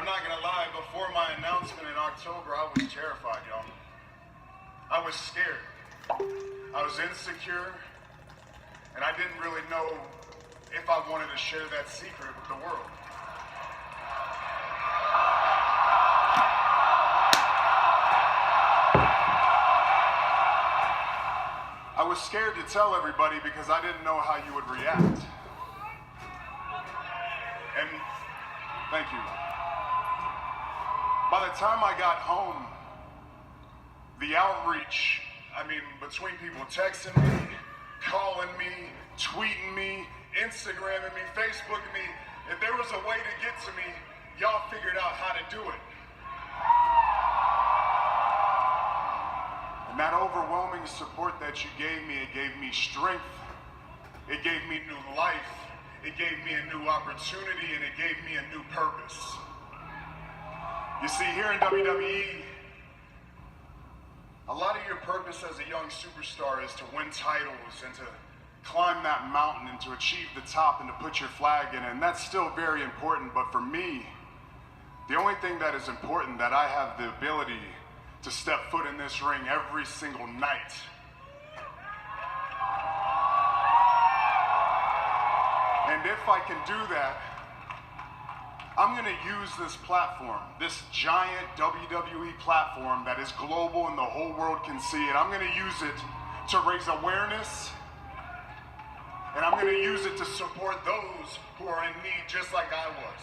not gonna lie, before my announcement in October, I was terrified, y'all. I was scared. I was insecure, and I didn't really know if I wanted to share that secret with the world. I was scared to tell everybody because I didn't know how you would react. And thank you. By the time I got home, the outreach, between people texting me, calling me, tweeting me, Instagramming me, Facebooking me, if there was a way to get to me, y'all figured out how to do it. And that overwhelming support that you gave me, it gave me strength, it gave me new life, it gave me a new opportunity, and it gave me a new purpose. You see, here in WWE, a lot of your purpose as a young superstar is to win titles and to climb that mountain and to achieve the top and to put your flag in it, and that's still very important, but for me, the only thing that is important, that I have the ability to step foot in this ring every single night. And if I can do that, I'm gonna use this platform, this giant WWE platform that is global and the whole world can see it. I'm gonna use it to raise awareness, and I'm gonna use it to support those who are in need just like I was.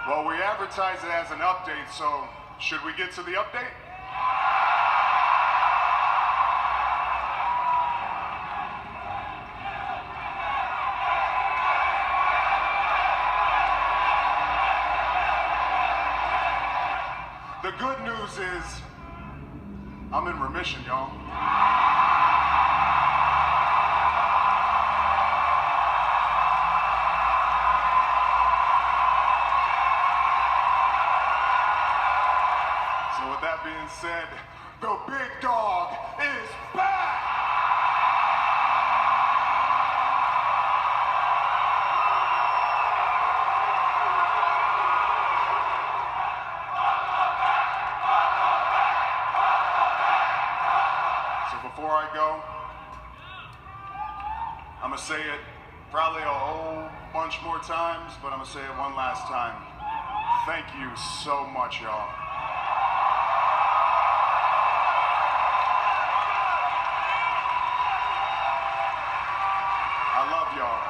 Well, we advertise it as an update, so should we get to the update? The good news is, I'm in remission, y'all. So with that being said, the big dog is back! Before I go, I'm gonna say it probably a whole bunch more times, but I'm gonna say it one last time. Thank you so much, y'all. I love y'all.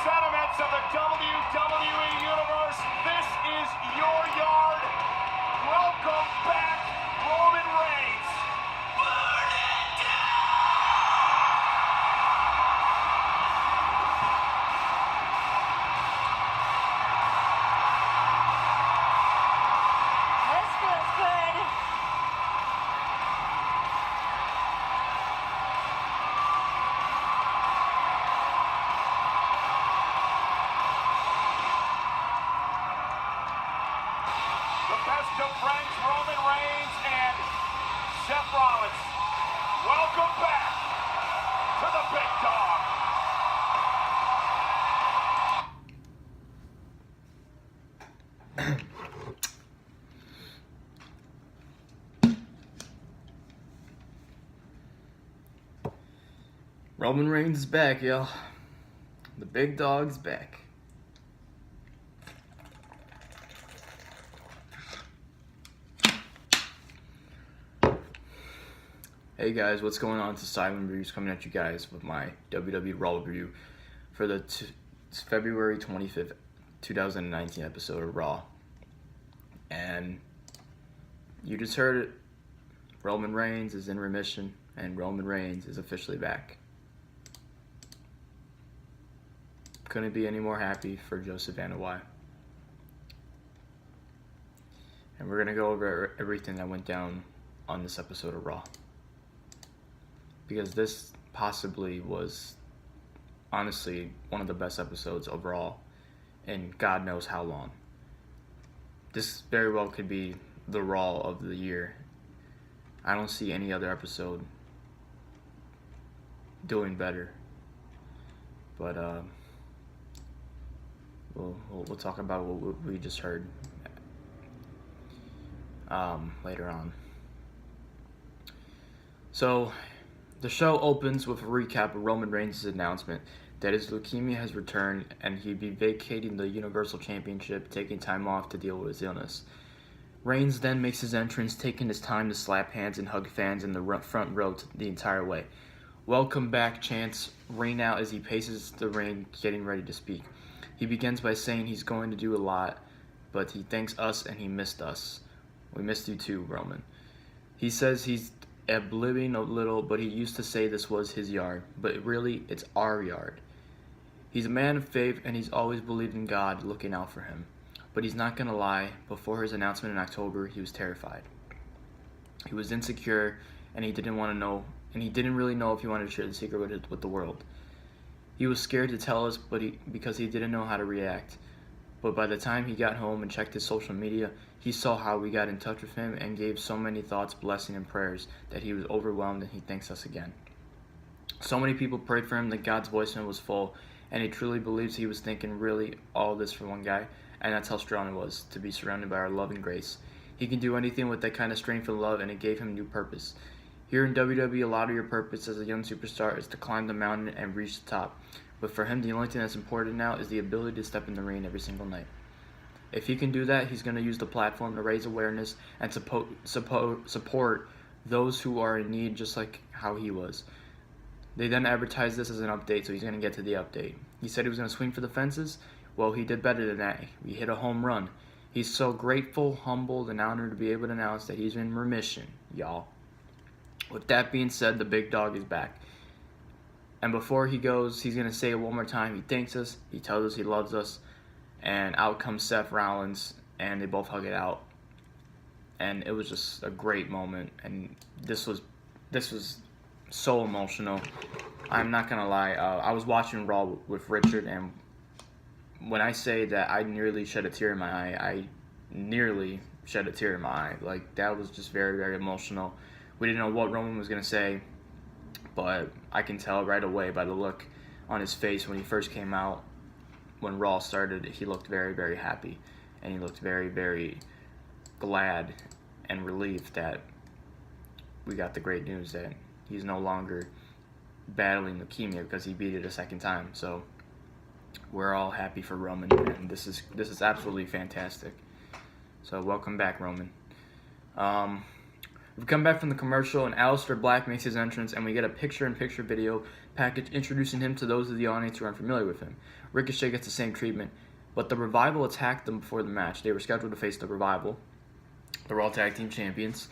Sentiments of the WWE Universe. This is your yard. Welcome back, Roman Reigns. Burn it down! This feels good. Best of friends, Roman Reigns and Seth Rollins. Welcome back to the big dog. Roman Reigns is back, y'all. The big dog's back. Hey guys, what's going on? It's Silent Reviews coming at you guys with my WWE Raw review for the February 25th, 2019 episode of Raw. And you just heard it. Roman Reigns is in remission, and Roman Reigns is officially back. Couldn't be any more happy for Joseph and Y. And we're going to go over everything that went down on this episode of Raw. Because this possibly was honestly one of the best episodes overall in God knows how long. This very well could be the Raw of the year. I don't see any other episode doing better. But we'll talk about what we just heard later on. So the show opens with a recap of Roman Reigns' announcement that his leukemia has returned and he'd be vacating the Universal Championship, taking time off to deal with his illness. Reigns then makes his entrance, taking his time to slap hands and hug fans in the front row the entire way. Welcome back chants ring out as he paces the ring, getting ready to speak. He begins by saying he's going to do a lot, but he thanks us and he missed us. We missed you too, Roman. He says he's oblivion a little, but he used to say this was his yard, but really it's our yard. He's a man of faith and he's always believed in God looking out for him. But he's not going to lie, before his announcement in October, he was terrified. He was insecure and he didn't want to know, and he didn't really know if he wanted to share the secret with the world. He was scared to tell us because he didn't know how to react. But by the time he got home and checked his social media, he saw how we got in touch with him and gave so many thoughts, blessing, and prayers that he was overwhelmed and he thanks us again. So many people prayed for him that God's voicemail was full, and he truly believes he was thinking really all this for one guy, and that's how strong it was, to be surrounded by our love and grace. He can do anything with that kind of strength and love, and it gave him new purpose. Here in WWE, a lot of your purpose as a young superstar is to climb the mountain and reach the top. But for him, the only thing that's important now is the ability to step in the ring every single night. If he can do that, he's going to use the platform to raise awareness and support those who are in need, just like how he was. They then advertised this as an update, so he's going to get to the update. He said he was going to swing for the fences. Well, he did better than that. He hit a home run. He's so grateful, humbled, and honored to be able to announce that he's in remission, y'all. With that being said, the big dog is back. And before he goes, he's going to say it one more time. He thanks us. He tells us he loves us. And out comes Seth Rollins, and they both hug it out. And it was just a great moment. And this was so emotional. I'm not going to lie. I was watching Raw with Richard, and when I say that I nearly shed a tear in my eye, I nearly shed a tear in my eye. Like, that was just very, very emotional. We didn't know what Roman was going to say, but I can tell right away by the look on his face when he first came out. When Raw started, he looked very, very happy, and he looked very, very glad and relieved that we got the great news that he's no longer battling leukemia because he beat it a second time. So we're all happy for Roman, and this is absolutely fantastic. So welcome back, Roman. We come back from the commercial, and Aleister Black makes his entrance, and we get a picture-in-picture video package introducing him to those of the audience who aren't familiar with him. Ricochet gets the same treatment, but the Revival attacked them before the match. They were scheduled to face the Revival, the Raw Tag Team Champions.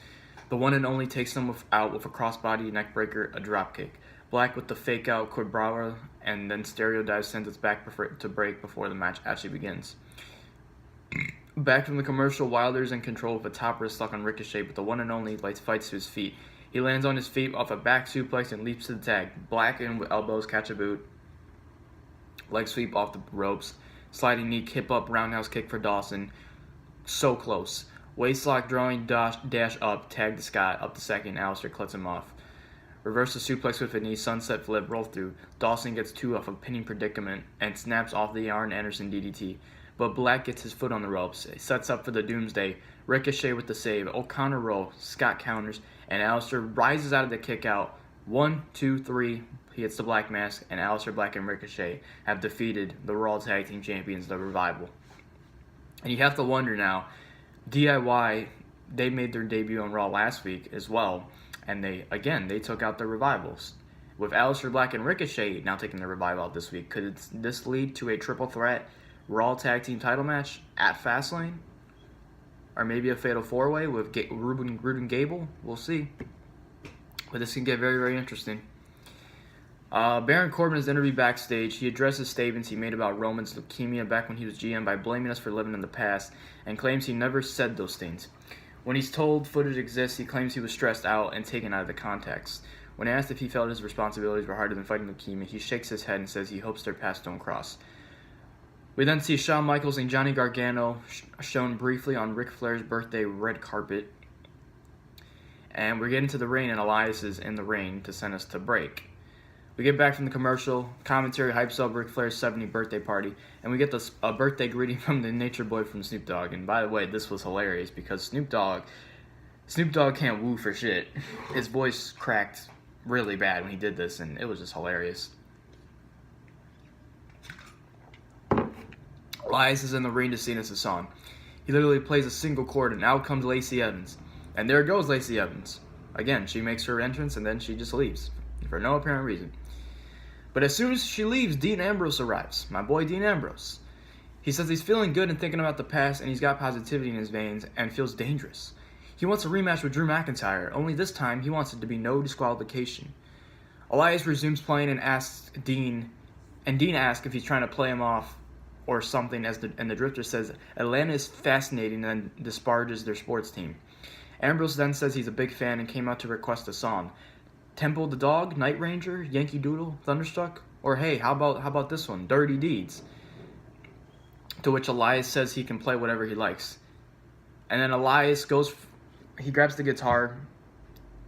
The one and only takes them out with a crossbody neckbreaker, a dropkick. Black with the fake-out Quebrada, and then Stereo Dive sends us back to break before the match actually begins. Back from the commercial, Wilder's in control with a top wrist lock on Ricochet, but the one and only fights to his feet. He lands on his feet off a back suplex and leaps to the tag. Black in with elbows, catch a boot, leg sweep off the ropes, sliding knee, hip up, roundhouse kick for Dawson. So close. Waistlock drawing dash up, tag to Scott, up the second, Aleister cuts him off. Reverse the suplex with a knee, sunset flip, roll through. Dawson gets two off a pinning predicament and snaps off the Arn Anderson DDT. But Black gets his foot on the ropes, sets up for the Doomsday. Ricochet with the save, O'Connor roll, Scott counters, and Aleister rises out of the kick out. 1, 2, 3, he hits the Black Mask, and Aleister Black and Ricochet have defeated the Raw Tag Team Champions, the Revival. And you have to wonder now, DIY, they made their debut on Raw last week as well, and they took out the Revivals. With Aleister Black and Ricochet now taking the Revival out this week, could this lead to a triple threat Raw Tag Team title match at Fastlane? Or maybe a Fatal 4-Way with Ruben Gable? We'll see. But this can get very, very interesting. Baron Corbin is interviewed backstage. He addresses statements he made about Roman's leukemia back when he was GM by blaming us for living in the past, and claims he never said those things. When he's told footage exists, he claims he was stressed out and taken out of the context. When asked if he felt his responsibilities were harder than fighting leukemia, he shakes his head and says he hopes their paths don't cross. We then see Shawn Michaels and Johnny Gargano shown briefly on Ric Flair's birthday red carpet. And we're getting to the ring, and Elias is in the ring to send us to break. We get back from the commercial, commentary hypes up Ric Flair's 70th birthday party, and we get a birthday greeting from the Nature Boy from Snoop Dogg. And by the way, this was hilarious because Snoop Dogg can't woo for shit. His voice cracked really bad when he did this, and it was just hilarious. Elias is in the ring to sing us a song. He literally plays a single chord, and out comes Lacey Evans. And there goes Lacey Evans. Again, she makes her entrance, and then she just leaves for no apparent reason. But as soon as she leaves, Dean Ambrose arrives. My boy Dean Ambrose. He says he's feeling good and thinking about the past, and he's got positivity in his veins and feels dangerous. He wants a rematch with Drew McIntyre, only this time he wants it to be no disqualification. Elias resumes playing and asks Dean asks if he's trying to play him off or something, and the Drifter says Atlanta is fascinating and disparages their sports team. Ambrose then says he's a big fan and came out to request a song. Temple the Dog, Night Ranger, Yankee Doodle, Thunderstruck, or hey, how about this one, Dirty Deeds? To which Elias says he can play whatever he likes. And then Elias he grabs the guitar,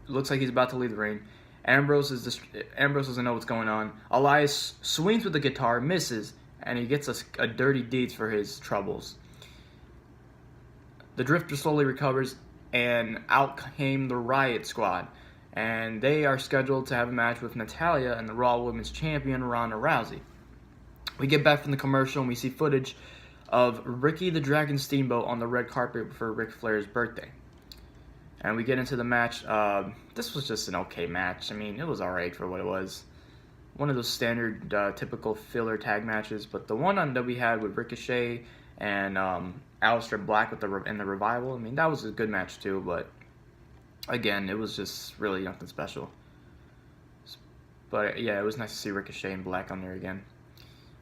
looks like he's about to leave the ring. Ambrose doesn't know what's going on. Elias swings with the guitar, misses, and he gets a Dirty Deeds for his troubles. The Drifter slowly recovers, and out came the Riot Squad. And they are scheduled to have a match with Natalya and the Raw Women's Champion, Ronda Rousey. We get back from the commercial and we see footage of Ricky the Dragon Steamboat on the red carpet for Ric Flair's birthday. And we get into the match. This was just an okay match. I mean, it was alright for what it was. One of those standard, typical filler tag matches. But the one that we had with Ricochet and Aleister Black in the Revival, I mean, that was a good match too, but again, it was just really nothing special. But yeah, it was nice to see Ricochet and Black on there again.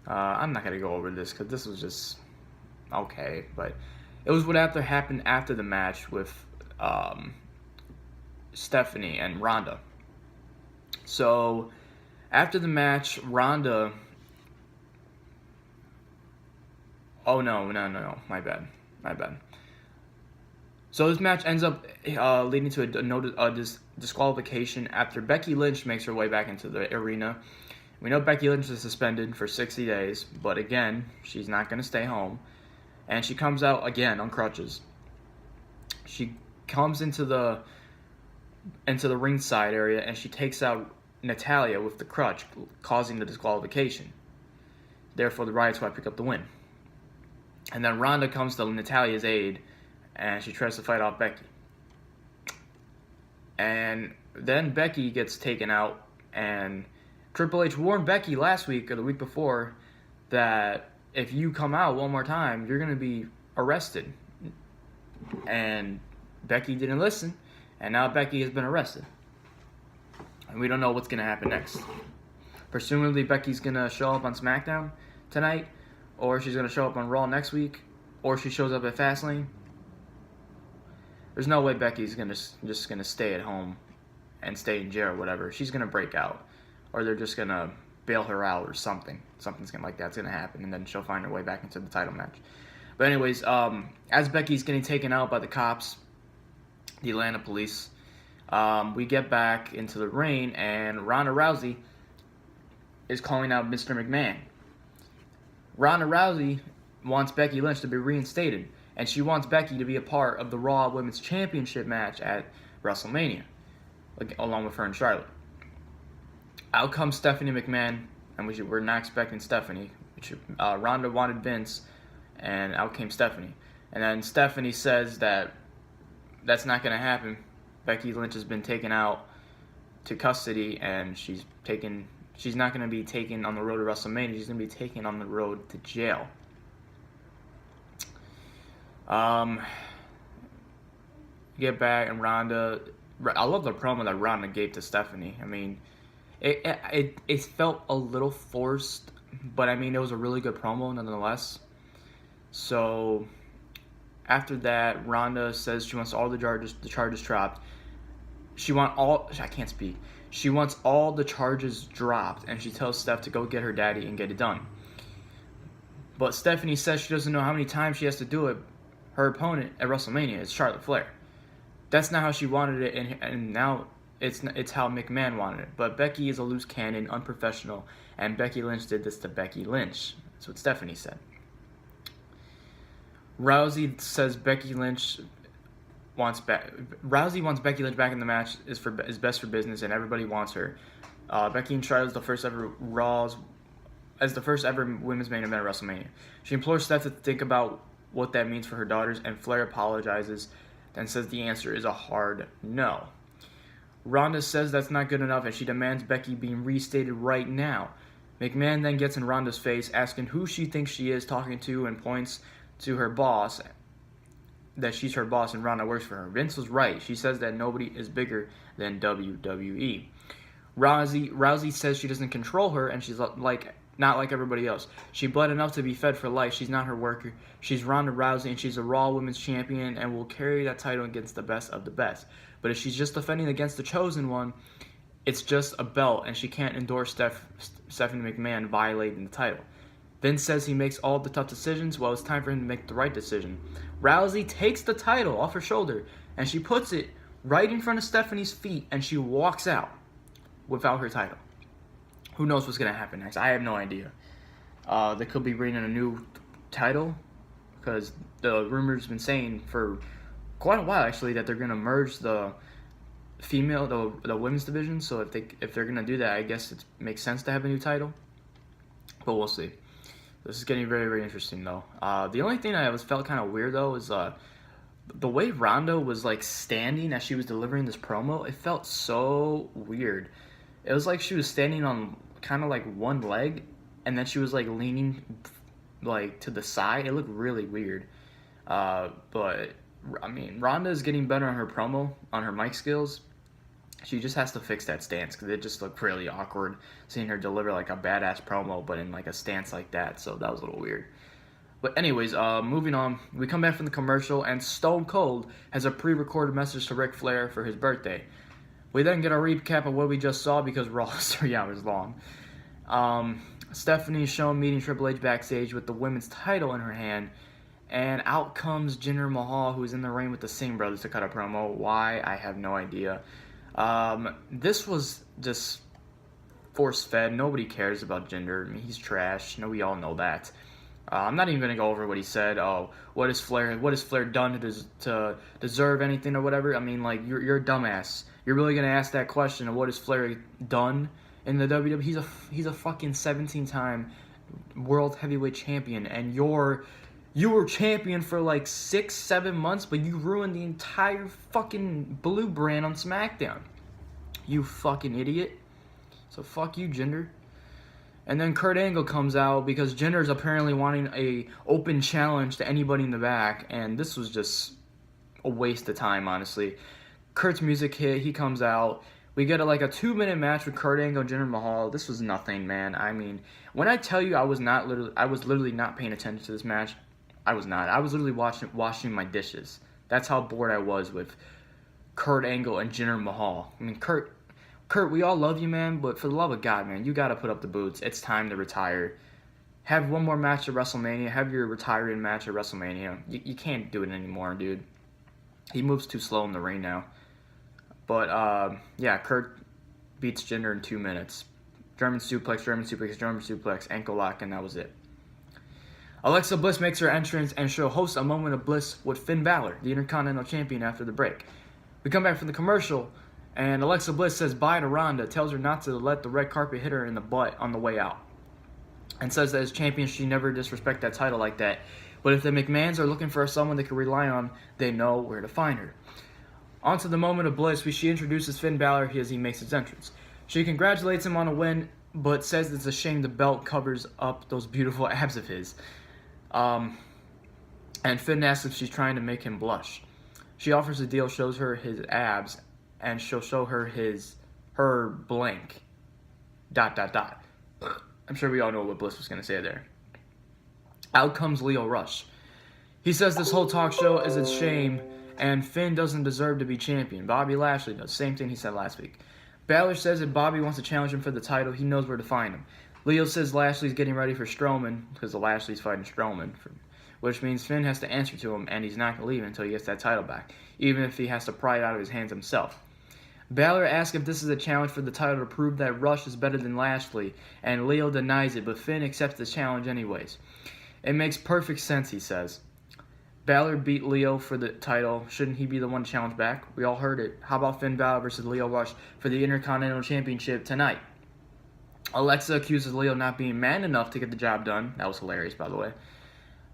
I'm not going to go over this because this was just okay. But it was what happened after the match with Stephanie and Ronda. So after the match, Ronda... Oh, no. My bad. So this match ends up leading to a disqualification after Becky Lynch makes her way back into the arena. We know Becky Lynch is suspended for 60 days, but again, she's not going to stay home. And she comes out again on crutches. She comes into the ringside area and she takes out Natalya with the crutch, causing the disqualification. Therefore, the Riot Squad pick up the win. And then Ronda comes to Natalya's aid, and she tries to fight off Becky. And then Becky gets taken out, and Triple H warned Becky last week or the week before that if you come out one more time, you're going to be arrested. And Becky didn't listen, and now Becky has been arrested. And we don't know what's going to happen next. Presumably Becky's going to show up on SmackDown tonight, or she's going to show up on Raw next week, or she shows up at Fastlane. There's no way Becky's just gonna stay at home and stay in jail or whatever. She's gonna break out, or they're just gonna bail her out or something. Something's like that's gonna happen, and then she'll find her way back into the title match. But anyways, as Becky's getting taken out by the cops, the Atlanta police, we get back into the ring, and Ronda Rousey is calling out Mr. McMahon. Ronda Rousey wants Becky Lynch to be reinstated, and she wants Becky to be a part of the Raw Women's Championship match at WrestleMania, along with her and Charlotte. Out comes Stephanie McMahon, and we're not expecting Stephanie. Ronda wanted Vince, and out came Stephanie. And then Stephanie says that's not going to happen. Becky Lynch has been taken out to custody, and she's not going to be taken on the road to WrestleMania. She's going to be taken on the road to jail. Get back, and Ronda... I love the promo that Ronda gave to Stephanie. I mean, it felt a little forced, but I mean, it was a really good promo nonetheless. So, after that, Ronda says she wants all the charges dropped. I can't speak. She wants all the charges dropped, and she tells Steph to go get her daddy and get it done. But Stephanie says she doesn't know how many times she has to do it. Her opponent at WrestleMania is Charlotte Flair. That's not how she wanted it, and now it's how McMahon wanted it. But Becky is a loose cannon, unprofessional, and Becky Lynch did this to Becky Lynch. That's what Stephanie said. Rousey says Becky Lynch wants Becky Lynch back in the match is best for business, and everybody wants her. Becky and Charlotte is the first ever women's main event at WrestleMania. She implores Steph to think about what that means for her daughters, and Flair apologizes and says the answer is a hard no. Ronda says that's not good enough, and she demands Becky being restated right now. McMahon then gets in Ronda's face, asking who she thinks she is talking to, and points to her boss, that she's her boss and Ronda works for her. Vince was right. She says that nobody is bigger than WWE. Rousey says she doesn't control her, and she's not like everybody else. She bled enough to be fed for life. She's not her worker. She's Ronda Rousey, and she's a Raw Women's Champion and will carry that title against the best of the best. But if she's just defending against the chosen one, it's just a belt, and she can't endorse Stephanie McMahon violating the title. Vince says he makes all the tough decisions. Well, it's time for him to make the right decision. Rousey takes the title off her shoulder, and she puts it right in front of Stephanie's feet, and she walks out without her title. Who knows what's going to happen next? I have no idea. They could be bringing a new title, because the rumor's been saying for quite a while, actually, that they're going to merge the women's division. So if they're going to do that, I guess it makes sense to have a new title. But we'll see. This is getting very, very interesting, though. The only thing I felt kind of weird, though, is the way Ronda was, standing as she was delivering this promo. It felt so weird. It was like she was standing on kind of one leg, and then she was leaning to the side. It looked really weird. But I mean, Ronda is getting better on her promo, on her mic skills. She just has to fix that stance, because it just looked really awkward seeing her deliver a badass promo, but in a stance like that. So that was a little weird. But anyways, moving on. We come back from the commercial, and Stone Cold has a pre-recorded message to Ric Flair for his birthday. We then get a recap of what we just saw, because Raw is 3 hours long. Stephanie is shown meeting Triple H backstage with the women's title in her hand, and out comes Jinder Mahal, who is in the ring with the Singh brothers to cut a promo. Why? I have no idea. This was just force-fed. Nobody cares about Jinder. I mean, he's trash. We all know that. I'm not even going to go over what he said. Oh, what has Flair done to deserve anything or whatever? I mean, you're a dumbass. You're really going to ask that question of what has Flair done in the WWE? He's a fucking 17-time world heavyweight champion, and you were champion for 6-7 months, but you ruined the entire fucking blue brand on SmackDown. You fucking idiot. So fuck you, Jinder. And then Kurt Angle comes out because Jinder's apparently wanting a open challenge to anybody in the back, and this was just a waste of time, honestly. Kurt's music hit, he comes out. We get a 2-minute match with Kurt Angle and Jinder Mahal. This was nothing, man. I mean, when I tell you I was literally not paying attention to this match, I was not. I was literally washing my dishes. That's how bored I was with Kurt Angle and Jinder Mahal. I mean, Kurt, we all love you, man, but for the love of God, man, you got to put up the boots. It's time to retire. Have one more match at WrestleMania. Have your retiring match at WrestleMania. You can't do it anymore, dude. He moves too slow in the ring now. But, yeah, Kurt beats Jinder in 2 minutes. German suplex, ankle lock, and that was it. Alexa Bliss makes her entrance, and she'll host a moment of bliss with Finn Balor, the Intercontinental Champion, after the break. We come back from the commercial, and Alexa Bliss says bye to Ronda, tells her not to let the red carpet hit her in the butt on the way out, and says that as champion she never disrespect that title like that. But if the McMahons are looking for someone they can rely on, they know where to find her. On to the moment of bliss, she introduces Finn Balor as he makes his entrance. She congratulates him on a win, but says it's a shame the belt covers up those beautiful abs of his. And Finn asks if she's trying to make him blush. She offers a deal, shows her his abs, and she'll show her her blank. ... I'm sure we all know what Bliss was going to say there. Out comes Lio Rush. He says this whole talk show is a shame, and Finn doesn't deserve to be champion. Bobby Lashley does. Same thing he said last week. Balor says if Bobby wants to challenge him for the title, he knows where to find him. Lio says Lashley's getting ready for Strowman, because the Lashley's fighting Strowman, which means Finn has to answer to him, and he's not going to leave until he gets that title back, even if he has to pry it out of his hands himself. Balor asks if this is a challenge for the title to prove that Rush is better than Lashley, and Lio denies it, but Finn accepts the challenge anyways. It makes perfect sense, he says. Balor beat Lio for the title. Shouldn't he be the one to challenge back? We all heard it. How about Finn Balor versus Lio Rush for the Intercontinental Championship tonight? Alexa accuses Lio not being man enough to get the job done. That was hilarious, by the way.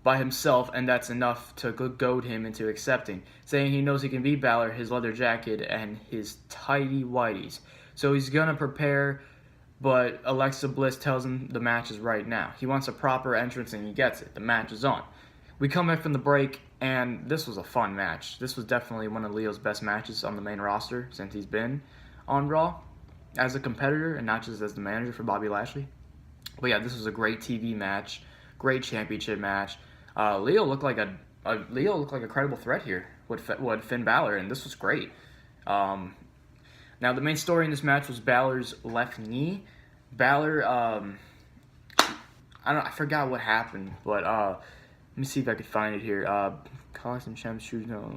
By himself, and that's enough to goad him into accepting, saying he knows he can beat Balor, his leather jacket, and his tidy whities. So he's gonna prepare, but Alexa Bliss tells him the match is right now. He wants a proper entrance, and he gets it. The match is on. We come back from the break, and this was a fun match. This was definitely one of Leo's best matches on the main roster since he's been on Raw as a competitor and not just as the manager for Bobby Lashley. But yeah, this was a great TV match, great championship match. Lio looked like a credible threat here with Finn Balor, and this was great. Now the main story in this match was Balor's left knee. Balor, I forgot what happened, but let me see if I could find it here. Collar and Champs shoes. No.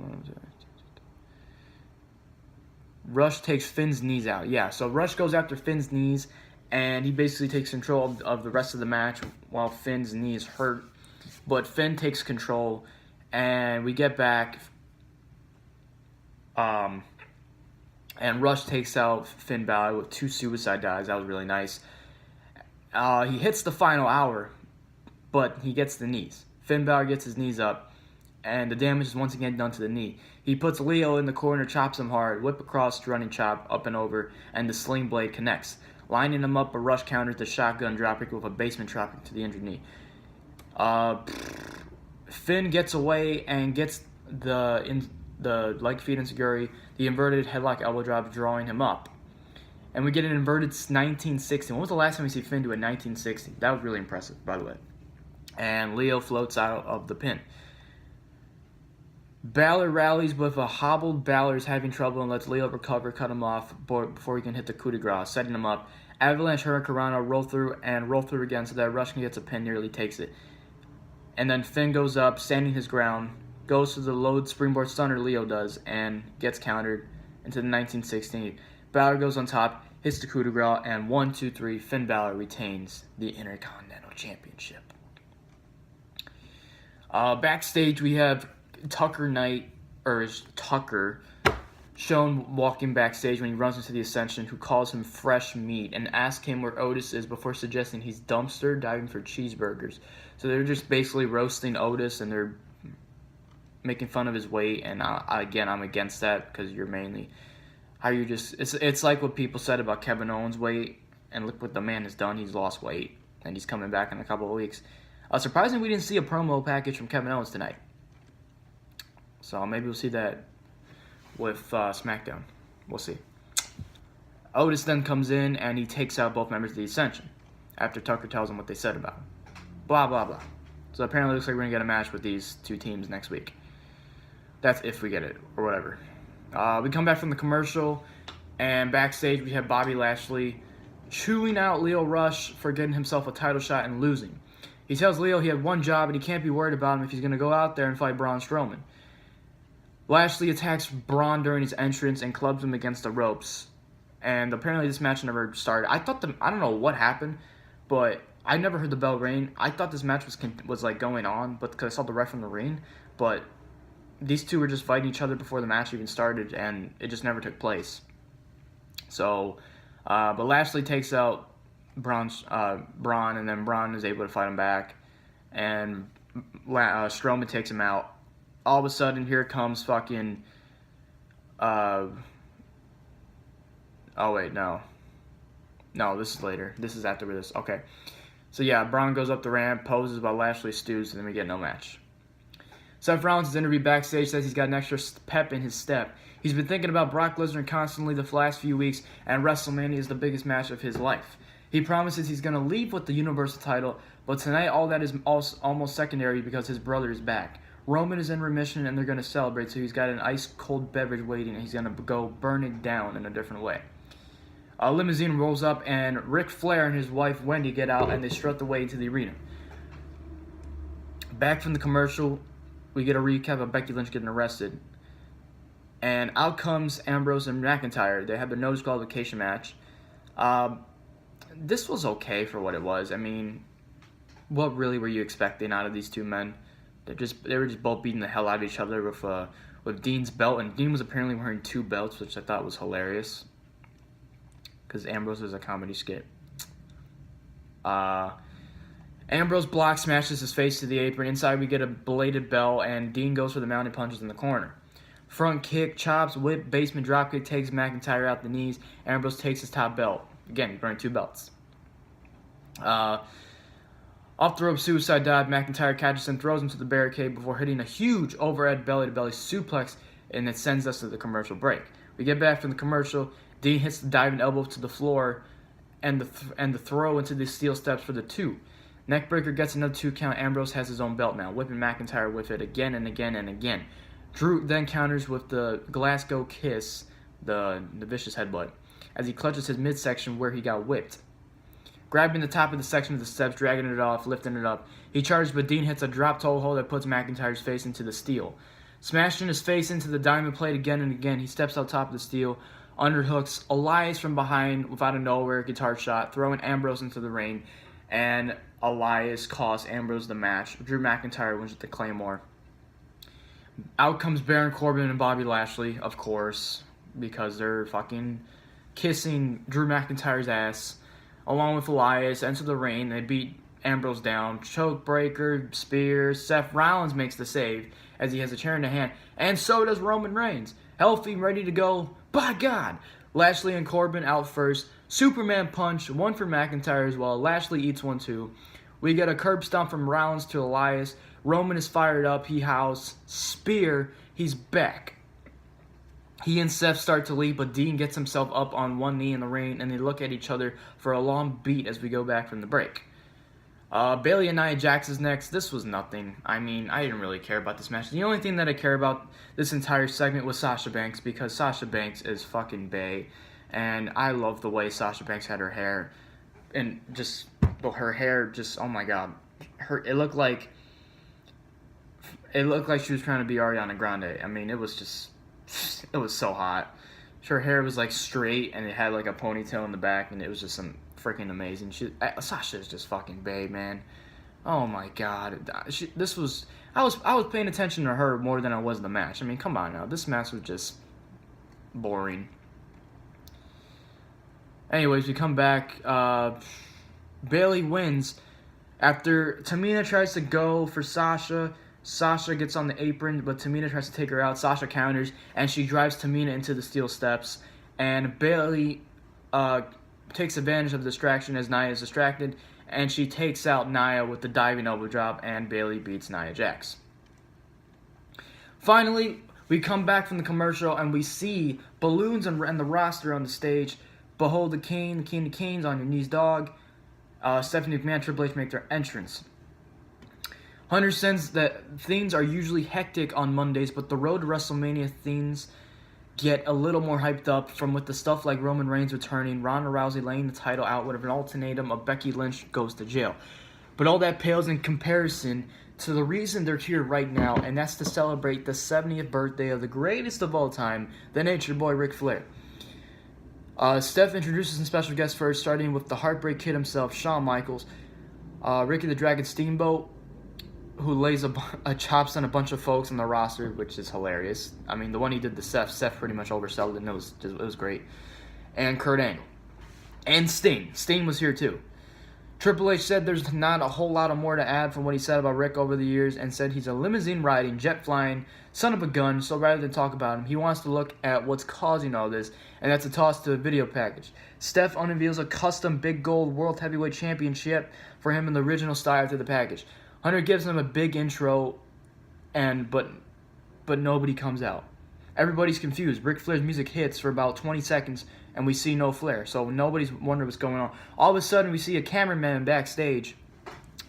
Rush takes Finn's knees out. Yeah, so Rush goes after Finn's knees, and he basically takes control of the rest of the match while Finn's knees hurt. But Finn takes control, and we get back. And Rush takes out Finn Balor with 2 suicide dives. That was really nice. He hits the final hour, but he gets the knees. Finn Balor gets his knees up, and the damage is once again done to the knee. He puts Lio in the corner, chops him hard, whip across, running chop, up and over, and the sling blade connects. Lining him up, but Rush counters the shotgun dropkick with a basement dropkick to the injured knee. Finn gets away and gets the leg feed insecurity, the inverted headlock elbow drop, drawing him up. And we get an inverted 1960. When was the last time we see Finn do a 1960? That was really impressive, by the way. And Lio floats out of the pin. Balor rallies with a hobbled Balor's having trouble and lets Lio recover, cut him off before he can hit the coup de grace, setting him up. Avalanche Hurricanrana roll through again so that Rush gets a pin, nearly takes it. And then Finn goes up, standing his ground, goes to the load springboard stunner, Lio does, and gets countered into the 1916. Balor goes on top, hits the coup de grace, and 1, 2, 3, Finn Balor retains the Intercontinental Championship. Backstage, we have Tucker, shown walking backstage when he runs into the Ascension, who calls him fresh meat and asks him where Otis is before suggesting he's dumpster diving for cheeseburgers. So they're just basically roasting Otis, and they're making fun of his weight. And I'm against that, because you're mainly it's like what people said about Kevin Owens' weight, and look what the man has done. He's lost weight, and he's coming back in a couple of weeks. Surprisingly, we didn't see a promo package from Kevin Owens tonight. So maybe we'll see that with SmackDown. We'll see. Otis then comes in, and he takes out both members of the Ascension after Tucker tells him what they said about him. Blah, blah, blah. So apparently it looks like we're going to get a match with these two teams next week. That's if we get it, or whatever. We come back from the commercial, and backstage we have Bobby Lashley chewing out Lio Rush for getting himself a title shot and losing. He tells Lio he had one job, and he can't be worried about him if he's going to go out there and fight Braun Strowman. Lashley attacks Braun during his entrance and clubs him against the ropes. And apparently this match never started. I don't know what happened, but I never heard the bell ring. I thought this match was like going on, but because I saw the ref in the ring. But these two were just fighting each other before the match even started, and it just never took place. So, but Lashley takes out Braun, and then Braun is able to fight him back, and Strowman takes him out. All of a sudden, here comes fucking... oh, wait, no. No, this is later. This is after this. Okay. So, yeah, Braun goes up the ramp, poses while Lashley stews, and then we get no match. Seth Rollins' interview backstage says he's got an extra pep in his step. He's been thinking about Brock Lesnar constantly the last few weeks, and WrestleMania is the biggest match of his life. He promises he's going to leave with the Universal title, but tonight all that is almost secondary because his brother is back. Roman is in remission, and they're going to celebrate, so he's got an ice-cold beverage waiting, and he's going to go burn it down in a different way. A limousine rolls up, and Ric Flair and his wife Wendy get out, and they strut the way into the arena. Back from the commercial, we get a recap of Becky Lynch getting arrested. And out comes Ambrose and McIntyre. They have their no disqualification match. This was okay for what it was. I mean, what really were you expecting out of these two men? They were just both beating the hell out of each other with Dean's belt, and Dean was apparently wearing 2 belts, which I thought was hilarious. Because Ambrose is a comedy skit. Ambrose block smashes his face to the apron. Inside we get a bladed bell, and Dean goes for the mounting punches in the corner. Front kick, chops, whip, basement dropkick takes McIntyre out the knees. Ambrose takes his top belt. Again, wearing 2 belts. Off the rope suicide dive, McIntyre catches him, throws him to the barricade before hitting a huge overhead belly-to-belly suplex, and it sends us to the commercial break. We get back from the commercial. Dean hits the diving elbow to the floor, and the throw into the steel steps for the 2. Neckbreaker gets another 2 count. Ambrose has his own belt now, whipping McIntyre with it again and again and again. Drew then counters with the Glasgow Kiss, the vicious headbutt, as he clutches his midsection where he got whipped. Grabbing the top of the section of the steps, dragging it off, lifting it up. He charges, but Dean hits a drop toe hold that puts McIntyre's face into the steel. Smashing his face into the diamond plate again and again, he steps on top of the steel, underhooks Elias from behind without a nowhere guitar shot, throwing Ambrose into the ring, and Elias costs Ambrose the match. Drew McIntyre wins with the Claymore. Out comes Baron Corbin and Bobby Lashley, of course, because they're fucking kissing Drew McIntyre's ass, along with Elias. Enter the ring. They beat Ambrose down. Choke breaker, spear. Seth Rollins makes the save as he has a chair in the hand, and so does Roman Reigns. Healthy, ready to go. By God! Lashley and Corbin out first. Superman punch, one for McIntyre as well. Lashley eats one too. We get a curb stomp from Rollins to Elias. Roman is fired up. He howls. Spear. He's back. He and Seth start to leave, but Dean gets himself up on one knee in the ring, and they look at each other for a long beat as we go back from the break. Bayley and Nia Jax is next. This was nothing. I mean, I didn't really care about this match. The only thing that I care about this entire segment was Sasha Banks, because Sasha Banks is fucking bae, and I love the way Sasha Banks had her hair, and just her hair, just oh my god, it looked like she was trying to be Ariana Grande. I mean, it was so hot. Her hair was like straight, and it had like a ponytail in the back, and it was just some freaking amazing. Sasha is just fucking bae, man. Oh my god, I was paying attention to her more than I was the match. I mean, come on now, this match was just boring. Anyways, we come back. Bayley wins after Tamina tries to go for Sasha. Sasha gets on the apron, but Tamina tries to take her out. Sasha counters, and she drives Tamina into the steel steps. And Bayley takes advantage of the distraction as Nia is distracted, and she takes out Nia with the diving elbow drop, and Bayley beats Nia Jax. Finally, we come back from the commercial, and we see balloons and the roster on the stage. Behold the King of Kings, on your knees, dog. Stephanie McMahon, Triple H make their entrance. Hunter says that things are usually hectic on Mondays, but the road to WrestleMania things get a little more hyped up from with the stuff like Roman Reigns returning, Ronda Rousey laying the title out with an ultimatum of Becky Lynch goes to jail. But all that pales in comparison to the reason they're here right now, and that's to celebrate the 70th birthday of the greatest of all time, the Nature Boy Ric Flair. Steph introduces some special guests first, starting with the Heartbreak Kid himself, Shawn Michaels, Ricky the Dragon Steamboat, who lays a chops on a bunch of folks on the roster, which is hilarious. I mean, the one he did to Seth pretty much oversold it, and it was great. And Kurt Angle. And Sting. Sting was here too. Triple H said there's not a whole lot more to add from what he said about Rick over the years, and said he's a limousine-riding, jet-flying, son of a gun, so rather than talk about him, he wants to look at what's causing all this, and that's a toss to a video package. Steph unveils a custom big gold World Heavyweight Championship for him in the original style through the package. Hunter gives him a big intro, but nobody comes out. Everybody's confused. Ric Flair's music hits for about 20 seconds, and we see no Flair, so nobody's wondering what's going on. All of a sudden, we see a cameraman backstage,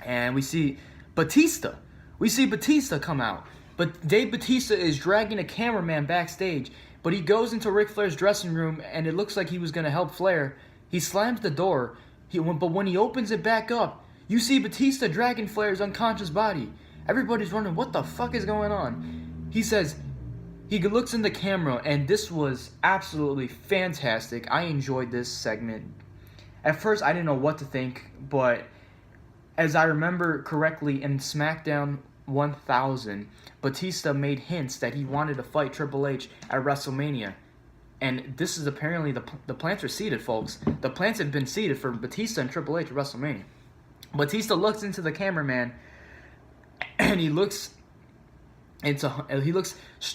and we see Batista. We see Batista come out, but Dave Batista is dragging a cameraman backstage, But he goes into Ric Flair's dressing room, and it looks like he was going to help Flair. He slams the door, but when he opens it back up, you see Batista dragging Flair's unconscious body. Everybody's wondering, what the fuck is going on? He says, he looks in the camera, and this was absolutely fantastic. I enjoyed this segment. At first, I didn't know what to think, but as I remember correctly, in SmackDown 1000, Batista made hints that he wanted to fight Triple H at WrestleMania. And this is apparently, the plants are seeded, folks. The plants have been seeded for Batista and Triple H at WrestleMania. Batista looks into the cameraman, and he looks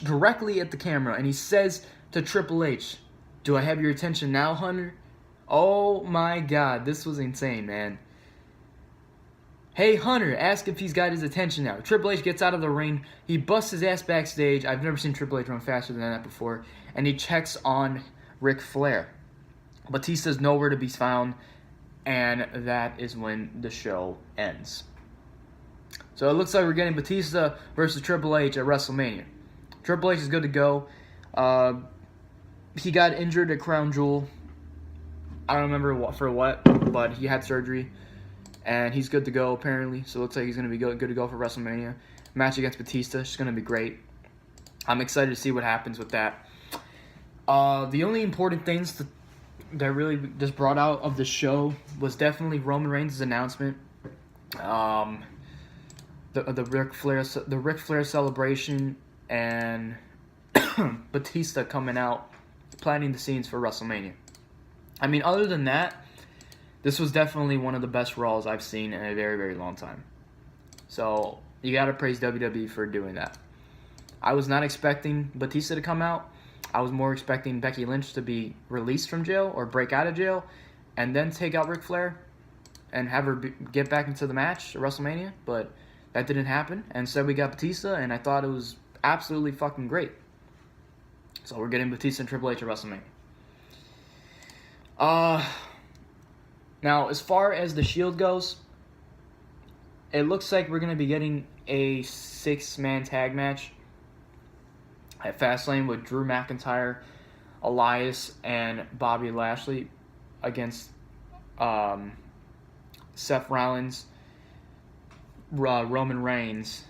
directly at the camera, and he says to Triple H, "Do I have your attention now, Hunter?" Oh my God, this was insane, man. "Hey, Hunter, ask if he's got his attention now." Triple H gets out of the ring. He busts his ass backstage. I've never seen Triple H run faster than that before. And he checks on Ric Flair. Batista's nowhere to be found. And that is when the show ends. So it looks like we're getting Batista versus Triple H at WrestleMania. Triple H is good to go. He got injured at Crown Jewel. I don't remember for what, but he had surgery. And he's good to go, apparently. So it looks like he's going to be good to go for WrestleMania. Match against Batista. It's going to be great. I'm excited to see what happens with that. The only important things that really just brought out of the show was definitely Roman Reigns' announcement. The Ric Flair celebration, and Batista coming out, planting the scenes for WrestleMania. I mean, other than that, this was definitely one of the best Raws I've seen in a very, very long time. So, you gotta praise WWE for doing that. I was not expecting Batista to come out. I was more expecting Becky Lynch to be released from jail or break out of jail and then take out Ric Flair and have her get back into the match at WrestleMania. But that didn't happen. And instead we got Batista, and I thought it was absolutely fucking great. So we're getting Batista and Triple H at WrestleMania. Now, as far as the Shield goes, it looks like we're going to be getting a 6-man tag match at Fastlane with Drew McIntyre, Elias, and Bobby Lashley against Seth Rollins, Roman Reigns.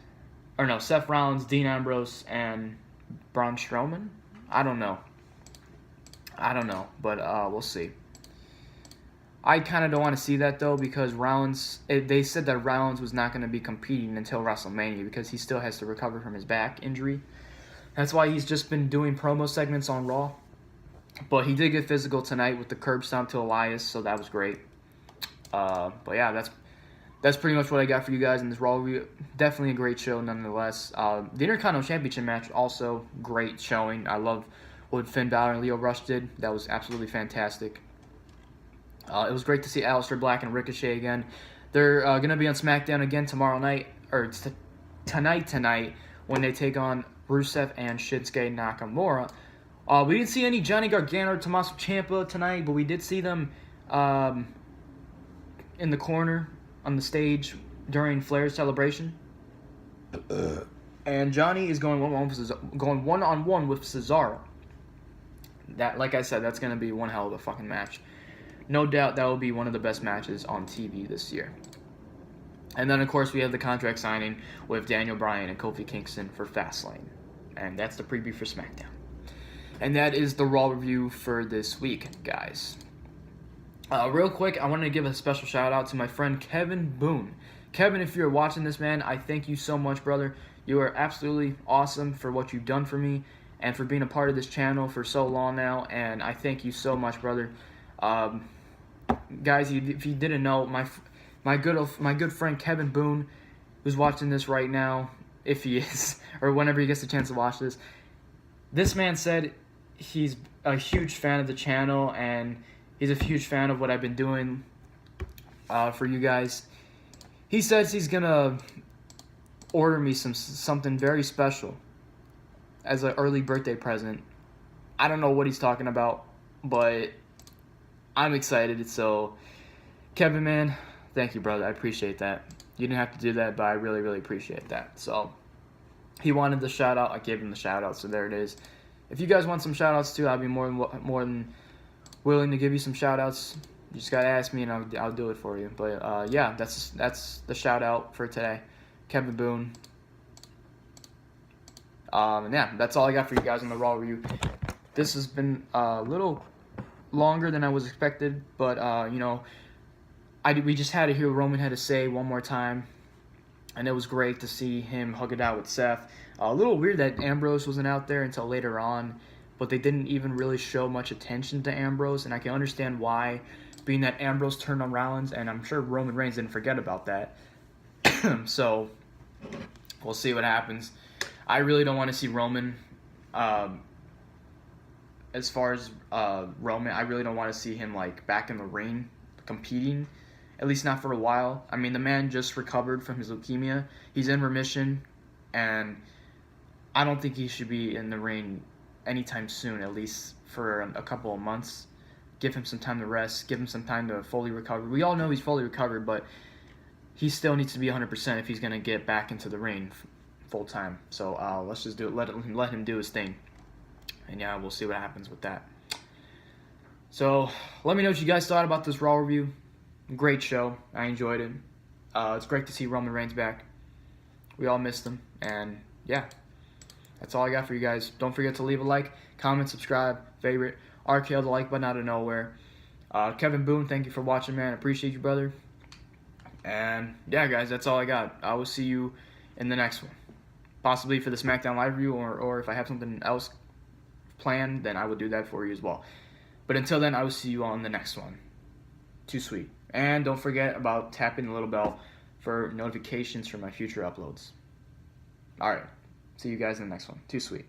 Or no, Seth Rollins, Dean Ambrose, and Braun Strowman? I don't know, but we'll see. I kind of don't want to see that, though, because they said that Rollins was not going to be competing until WrestleMania because he still has to recover from his back injury. That's why he's just been doing promo segments on Raw. But he did get physical tonight with the curb stomp to Elias, so that was great. But yeah, that's pretty much what I got for you guys in this Raw review. Definitely a great show, nonetheless. The Intercontinental Championship match, also great showing. I love what Finn Balor and Lio Rush did. That was absolutely fantastic. It was great to see Aleister Black and Ricochet again. They're going to be on SmackDown again tomorrow night, or tonight, when they take on Rusev and Shinsuke Nakamura. We didn't see any Johnny Gargano or Tommaso Ciampa tonight, but we did see them in the corner on the stage during Flair's celebration. And Johnny is going one-on-one with Cesaro. That, like I said, that's going to be one hell of a fucking match. No doubt that will be one of the best matches on TV this year. And then, of course, we have the contract signing with Daniel Bryan and Kofi Kingston for Fastlane. And that's the preview for SmackDown. And that is the Raw review for this week, guys. Real quick, I want to give a special shout-out to my friend Kevin Boone. Kevin, if you're watching this, man, I thank you so much, brother. You are absolutely awesome for what you've done for me and for being a part of this channel for so long now. And I thank you so much, brother. Guys, if you didn't know, my good friend Kevin Boone, who's watching this right now, if he is, or whenever he gets the chance to watch this, this man said he's a huge fan of the channel and he's a huge fan of what I've been doing for you guys. He says he's gonna order me something very special as an early birthday present. I don't know what he's talking about, but I'm excited. So, Kevin, man, thank you, brother. I appreciate that. You didn't have to do that, but I really, really appreciate that. So, he wanted the shout-out. I gave him the shout-out, so there it is. if you guys want some shout-outs too, I'd be more than willing to give you some shout-outs. You just gotta ask me, and I'll do it for you. But yeah, that's the shout-out for today, Kevin Boone. And yeah, that's all I got for you guys on the Raw review. This has been a little longer than I was expected, but you know, we just had to hear what Roman had to say one more time, and it was great to see him hug it out with Seth. A little weird that Ambrose wasn't out there until later on, but they didn't even really show much attention to Ambrose, and I can understand why, being that Ambrose turned on Rollins, and I'm sure Roman Reigns didn't forget about that. So we'll see what happens. I really don't want to see Roman. As far as Roman, I really don't want to see him like back in the ring competing, at least not for a while. I mean, the man just recovered from his leukemia. He's in remission, and I don't think he should be in the ring anytime soon, at least for a couple of months. Give him some time to rest, give him some time to fully recover. We all know he's fully recovered, but he still needs to be 100% if he's going to get back into the ring full time. So let's just do it. Let him do his thing. And yeah, we'll see what happens with that. So let me know what you guys thought about this Raw review. Great show. I enjoyed it. It's great to see Roman Reigns back. We all missed him. And yeah, that's all I got for you guys. Don't forget to leave a like, comment, subscribe, favorite. RKL the like button out of nowhere. Kevin Boone, thank you for watching, man. Appreciate you, brother. And yeah, guys, that's all I got. I will see you in the next one. Possibly for the SmackDown Live review, or if I have something else planned, then I will do that for you as well. But until then, I will see you on the next one. Too sweet. And don't forget about tapping the little bell for notifications for my future uploads. Alright, see you guys in the next one. Too sweet.